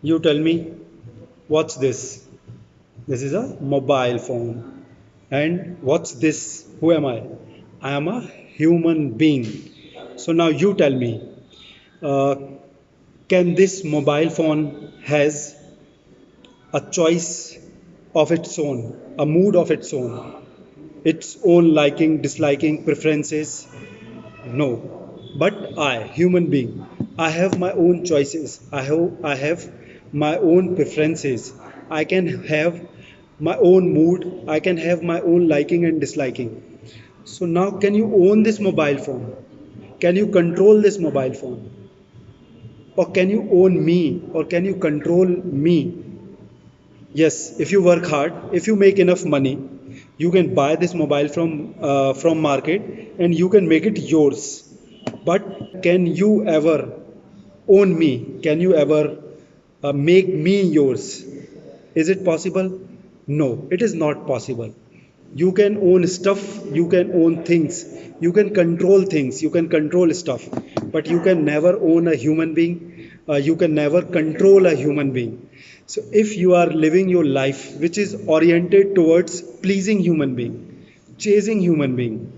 You tell me, what's this? This is a mobile phone. And what's this? Who am I? I am a human being. So now you tell me, uh, can this mobile phone has a choice of its own, a mood of its own liking, disliking, preferences? No. But I, human being, I have my own choices. I have my own preferences. I can have my own mood. I can have my own liking and disliking. So now can you own this mobile phone? Can you control this mobile phone? Or can you own me? Or can you control me? Yes, if you work hard, if you make enough money, you can buy this mobile from market and you can make it yours. But can you ever own me? Can you ever make me yours? Is it possible? No, it is not possible. You can own stuff, you can own things, you can control things, you can control stuff, but you can never own a human being. You can never control a human being. So if you are living your life which is oriented towards pleasing human being, chasing human being,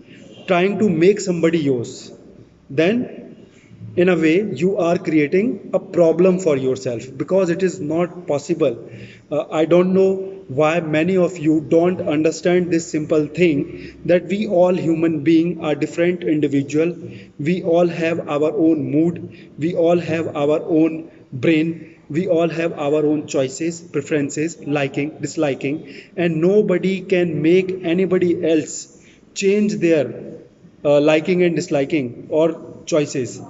trying to make somebody yours, then in a way you are creating a problem for yourself, because it is not possible. I don't know why many of you don't understand this simple thing, that we all human being are different individual. We all have our own mood, we all have our own brain, we all have our own choices, preferences, liking, disliking, and nobody can make anybody else change their liking and disliking or choices.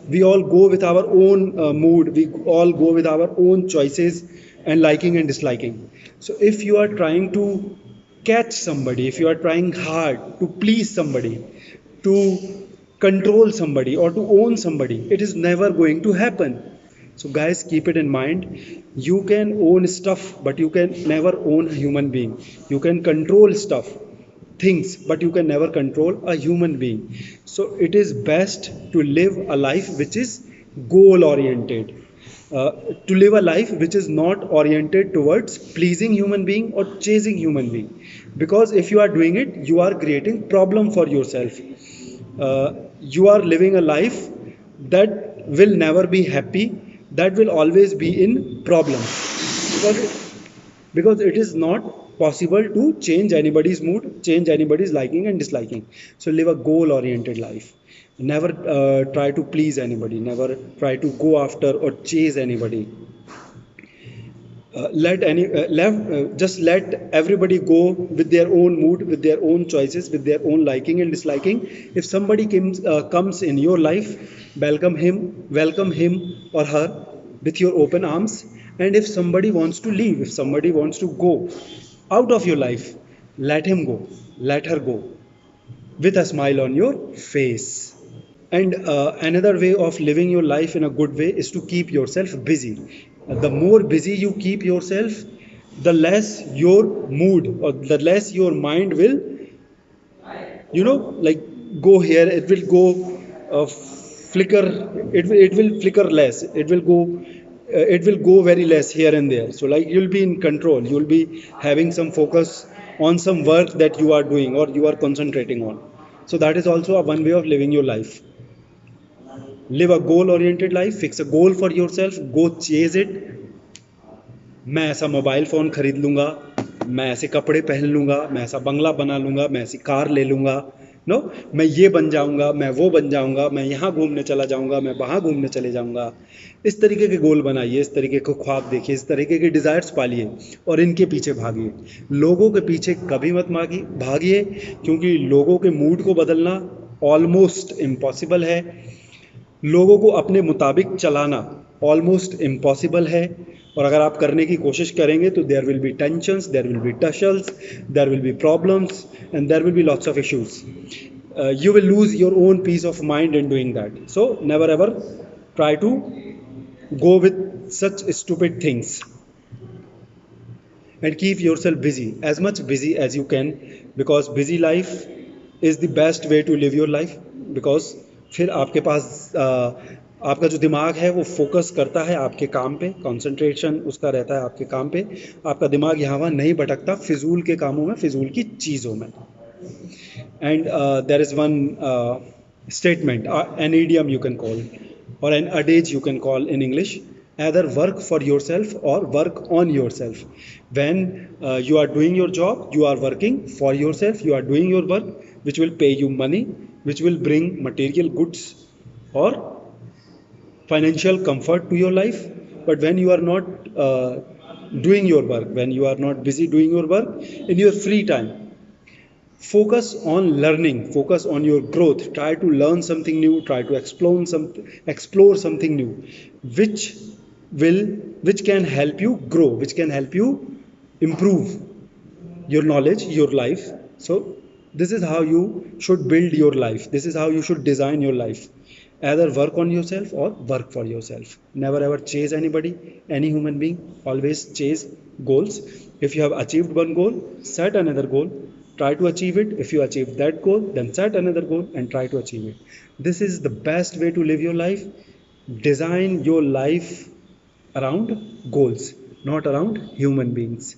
We all go with our own mood, we all go with our own choices and liking and disliking. So if you are trying to catch somebody, if you are trying hard to please somebody, to control somebody or to own somebody, it is never going to happen. So guys, keep it in mind. You can own stuff, but you can never own a human being. You can control stuff, things, but you can never control a human being. So it is best to live a life which is goal oriented, uh, to live a life which is not oriented towards pleasing human being or chasing human being, because if you are doing it, you are creating problem for yourself. You are living a life that will never be happy, that will always be in problem, because it is not possible to change anybody's mood, change anybody's liking and disliking. So live a goal oriented life. Never try to please anybody, never try to go after or chase anybody. Just let everybody go with their own mood, with their own choices, with their own liking and disliking. If somebody comes in your life, welcome him or her with your open arms. And if somebody wants to leave, if somebody wants to go out of your life, let him go, let her go, with a smile on your face. And another way of living your life in a good way is to keep yourself busy. The more busy you keep yourself, the less your mood or the less your mind will, like, go here. It will go flicker. It will flicker less. It will go very less here and there. So like you'll be in control. You'll be having some focus on some work that you are doing or you are concentrating on. So that is also a one way of living your life. Live a goal oriented life, fix a goal for yourself, go chase it. मैं ऐसा mobile phone खरीद लूँगा, मैं ऐसे कपड़े पहन लूँगा, मैं ऐसा बंगला बना लूँगा, मैं ऐसी कार ले लूँगा, नो, मैं ये बन जाऊँगा, मैं वो बन जाऊँगा, मैं यहाँ घूमने चला जाऊँगा, मैं वहाँ घूमने चले जाऊँगा। इस तरीके के गोल बनाइए, इस तरीके को ख्वाब देखिए, इस तरीके के डिज़ायर्स पालिए और इनके पीछे भागिए। लोगों के पीछे कभी मत भागिए, क्योंकि लोगों के मूड को बदलना ऑलमोस्ट इम्पॉसिबल है। लोगों को अपने मुताबिक चलाना ऑलमोस्ट इम्पॉसिबल है। और अगर आप करने की कोशिश करेंगे तो there will be tensions, there will be tussles, there will be problems and there will be lots of issues. You will lose your own peace of mind in doing that. So never ever try to go with such stupid things, and keep yourself busy, as much busy as you can, because busy life is the best way to live your life. Because फिर आपके पास आपका जो दिमाग है वो focus करता है आपके काम पे, कंसंट्रेशन उसका रहता है आपके काम पे, आपका दिमाग यहाँ वहाँ नहीं भटकता फिजूल के कामों में, फिजूल की चीज़ों में. And there is one statement, an idiom you can call, or an adage you can call in English, either work for yourself or work on yourself. When you are doing your job, you are working for yourself, you are doing your work, which will pay you money, which will bring material goods or financial comfort to your life. But when you are not doing your work, when you are not busy doing your work in your free time, focus on learning, focus on your growth, try to learn something new, try to explore something new, which will which can help you grow, which can help you improve your knowledge, your life. So this is how you should build your life, this is how you should design your life. Either work on yourself or work for yourself. Never ever chase anybody, any human being. Always chase goals. If you have achieved one goal, set another goal, try to achieve it. If you achieve that goal, then set another goal and try to achieve it. This is the best way to live your life. Design your life around goals, not around human beings.